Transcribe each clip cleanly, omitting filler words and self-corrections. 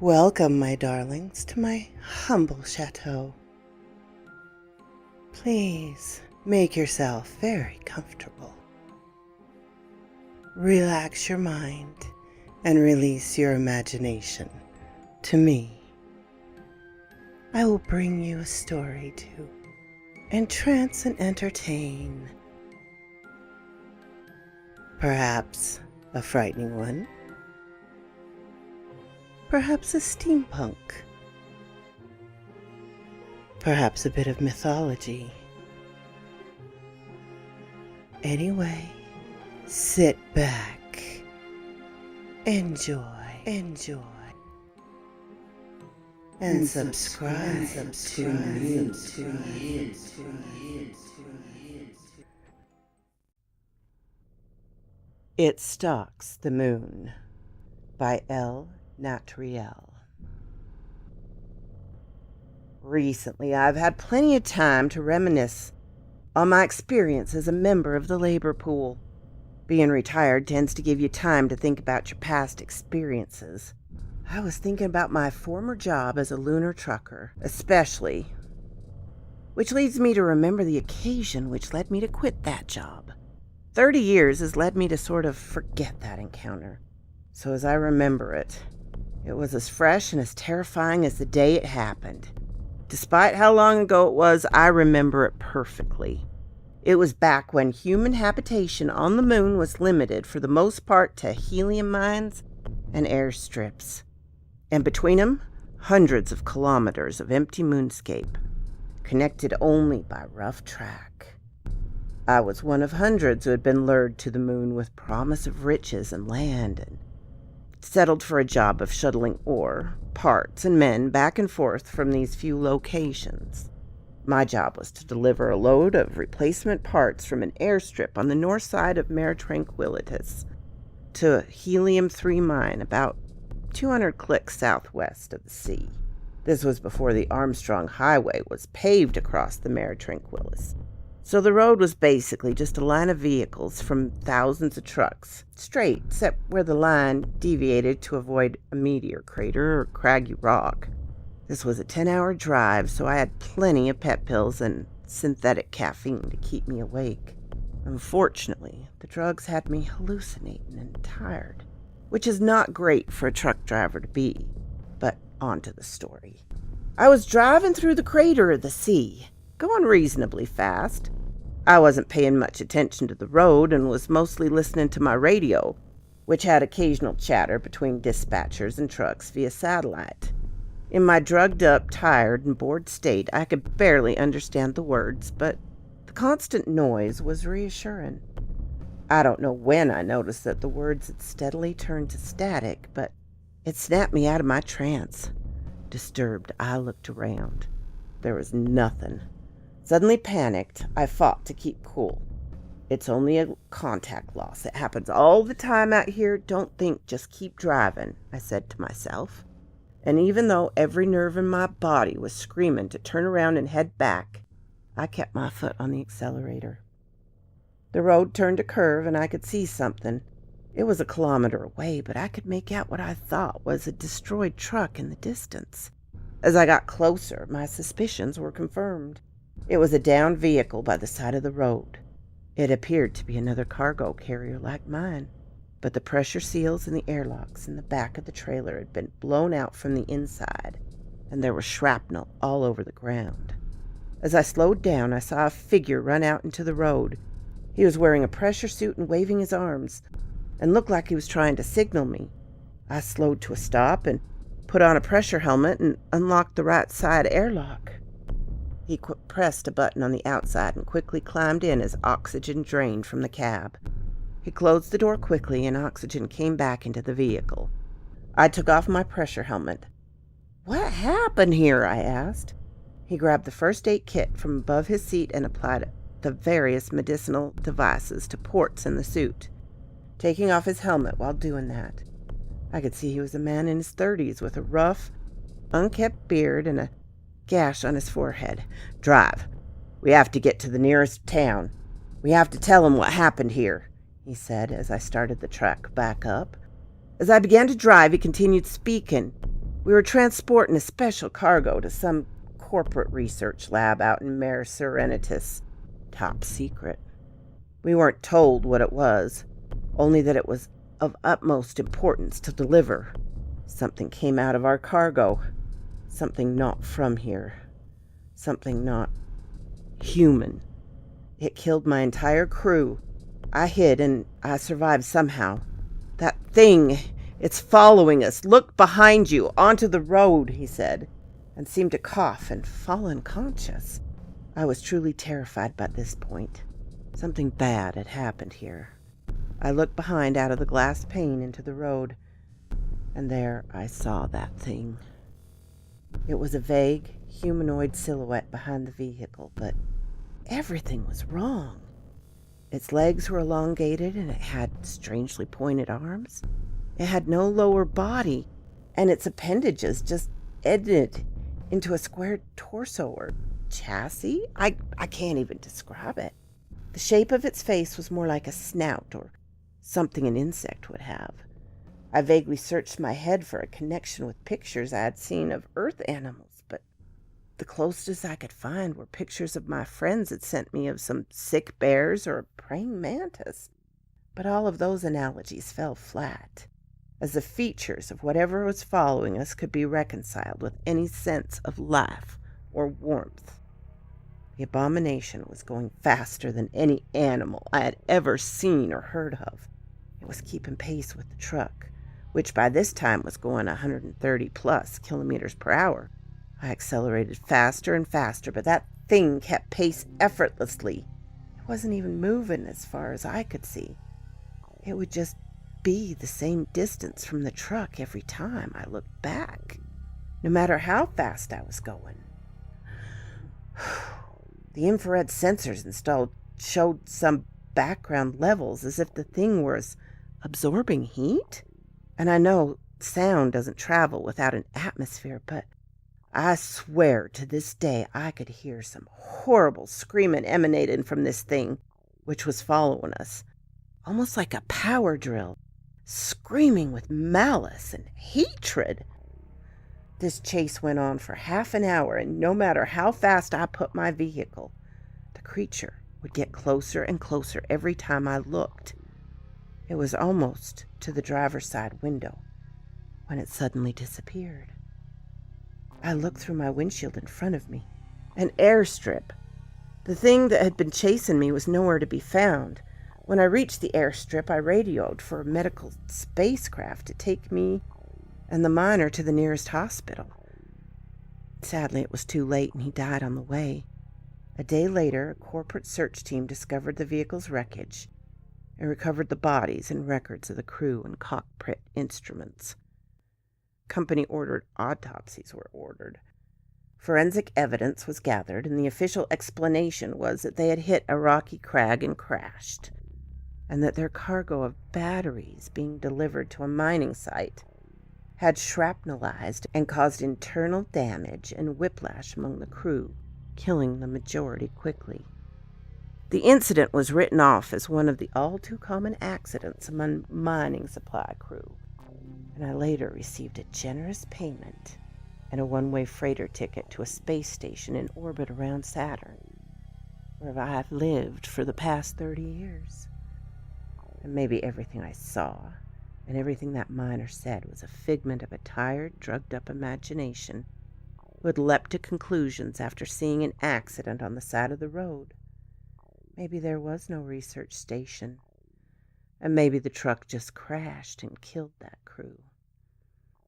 Welcome, my darlings, to my humble chateau. Please make yourself very comfortable. Relax your mind and release your imagination to me. I will bring you a story to entrance and entertain. Perhaps a frightening one. Perhaps a steampunk. Perhaps a bit of mythology. Anyway, sit back, enjoy, and subscribe to me. It Stalks the Moon by Natreal. Recently, I've had plenty of time to reminisce on my experience as a member of the labor pool. Being retired tends to give you time to think about your past experiences. I was thinking about my former job as a lunar trucker, especially, which leads me to remember the occasion which led me to quit that job. 30 years has led me to sort of forget that encounter. So as I remember it, it was as fresh and as terrifying as the day it happened. Despite how long ago it was, I remember it perfectly. It was back when human habitation on the moon was limited for the most part to helium mines and airstrips. And between them, hundreds of kilometers of empty moonscape, connected only by rough track. I was one of hundreds who had been lured to the moon with promise of riches and land and settled for a job of shuttling ore, parts, and men back and forth from these few locations. My job was to deliver a load of replacement parts from an airstrip on the north side of Mare Tranquillitas to a helium-3 mine about 200 clicks southwest of the sea. This was before the Armstrong Highway was paved across the Mare Tranquillitas. So the road was basically just a line of vehicles from thousands of trucks, straight, except where the line deviated to avoid a meteor crater or craggy rock. This was a 10-hour drive, so I had plenty of pet pills and synthetic caffeine to keep me awake. Unfortunately, the drugs had me hallucinating and tired, which is not great for a truck driver to be. But on to the story. I was driving through the crater of the sea, going reasonably fast. I wasn't paying much attention to the road and was mostly listening to my radio, which had occasional chatter between dispatchers and trucks via satellite. In my drugged-up, tired, and bored state, I could barely understand the words, but the constant noise was reassuring. I don't know when I noticed that the words had steadily turned to static, but it snapped me out of my trance. Disturbed, I looked around. There was nothing. Suddenly panicked, I fought to keep cool. It's only a contact loss. It happens all the time out here. Don't think, just keep driving, I said to myself. And even though every nerve in my body was screaming to turn around and head back, I kept my foot on the accelerator. The road turned a curve and I could see something. It was a kilometer away, but I could make out what I thought was a destroyed truck in the distance. As I got closer, my suspicions were confirmed. It was a downed vehicle by the side of the road. It appeared to be another cargo carrier like mine, but the pressure seals and the airlocks in the back of the trailer had been blown out from the inside, and there was shrapnel all over the ground. As I slowed down, I saw a figure run out into the road. He was wearing a pressure suit and waving his arms, and looked like he was trying to signal me. I slowed to a stop and put on a pressure helmet and unlocked the right side airlock. He pressed a button on the outside and quickly climbed in as oxygen drained from the cab. He closed the door quickly and oxygen came back into the vehicle. I took off my pressure helmet. "What happened here?" I asked. He grabbed the first aid kit from above his seat and applied the various medicinal devices to ports in the suit, taking off his helmet while doing that. I could see he was a man in his 30s with a rough, unkempt beard and a gash on his forehead. "Drive. We have to get to the nearest town. We have to tell him what happened here," he said as I started the truck back up. As I began to drive, he continued speaking. We were transporting a special cargo to some corporate research lab out in Mare Serenitatis. Top secret. We weren't told what it was, only that it was of utmost importance to deliver. Something came out of our cargo. Something not from here. Something not human. It killed my entire crew. I hid and I survived somehow. That thing, it's following us. Look behind you, onto the road, he said, and seemed to cough and fall unconscious. I was truly terrified by this point. Something bad had happened here. I looked behind out of the glass pane into the road, and there I saw that thing. It was a vague, humanoid silhouette behind the vehicle, but everything was wrong. Its legs were elongated, and it had strangely pointed arms. It had no lower body, and its appendages just ended into a square torso or chassis. I can't even describe it. The shape of its face was more like a snout or something an insect would have. I vaguely searched my head for a connection with pictures I had seen of earth animals, but the closest I could find were pictures of my friends had sent me of some sick bears or a praying mantis. But all of those analogies fell flat, as the features of whatever was following us could be reconciled with any sense of life or warmth. The abomination was going faster than any animal I had ever seen or heard of. It was keeping pace with the truck, which by this time was going 130 plus kilometers per hour. I accelerated faster and faster, but that thing kept pace effortlessly. It wasn't even moving as far as I could see. It would just be the same distance from the truck every time I looked back, no matter how fast I was going. The infrared sensors installed showed some background levels as if the thing was absorbing heat. And I know sound doesn't travel without an atmosphere, but I swear to this day I could hear some horrible screaming emanating from this thing, which was following us, almost like a power drill, screaming with malice and hatred. This chase went on for half an hour, and no matter how fast I put my vehicle, the creature would get closer and closer every time I looked. It was almost to the driver's side window when it suddenly disappeared. I looked through my windshield in front of me. An airstrip. The thing that had been chasing me was nowhere to be found. When I reached the airstrip, I radioed for a medical spacecraft to take me and the miner to the nearest hospital. Sadly, it was too late and he died on the way. A day later, a corporate search team discovered the vehicle's wreckage and recovered the bodies and records of the crew and cockpit instruments. Company-ordered autopsies were ordered. Forensic evidence was gathered, and the official explanation was that they had hit a rocky crag and crashed, and that their cargo of batteries being delivered to a mining site had shrapnelized and caused internal damage and whiplash among the crew, killing the majority quickly. The incident was written off as one of the all-too-common accidents among mining supply crew, and I later received a generous payment and a one-way freighter ticket to a space station in orbit around Saturn, where I've lived for the past 30 years. And maybe everything I saw and everything that miner said was a figment of a tired, drugged-up imagination who had leapt to conclusions after seeing an accident on the side of the road. Maybe there was no research station, and maybe the truck just crashed and killed that crew.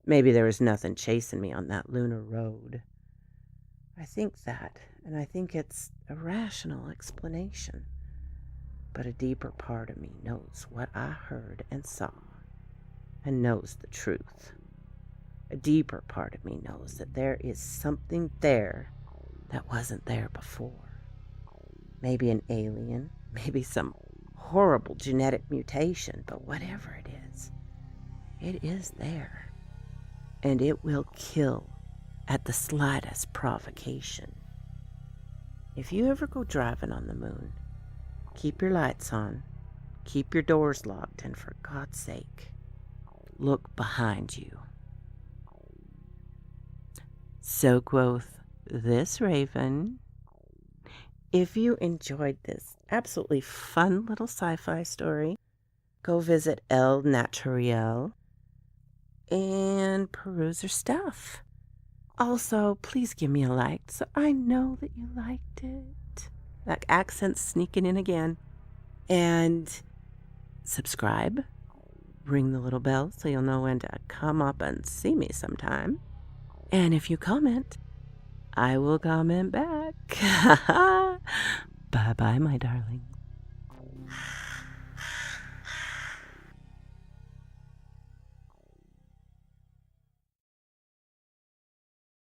Maybe there was nothing chasing me on that lunar road. I think that, and I think it's a rational explanation. But a deeper part of me knows what I heard and saw, and knows the truth. A deeper part of me knows that there is something there that wasn't there before. Maybe an alien, maybe some horrible genetic mutation, but whatever it is there. And it will kill at the slightest provocation. If you ever go driving on the moon, keep your lights on, keep your doors locked, and for God's sake, look behind you. So quoth this raven. If you enjoyed this absolutely fun little sci-fi story, go visit El Natreal and peruse her stuff. Also, please give me a like so I know that you liked it. That accent's sneaking in again. And subscribe. Ring the little bell so you'll know when to come up and see me sometime. And if you comment, I will comment back. Bye-bye, my darlings.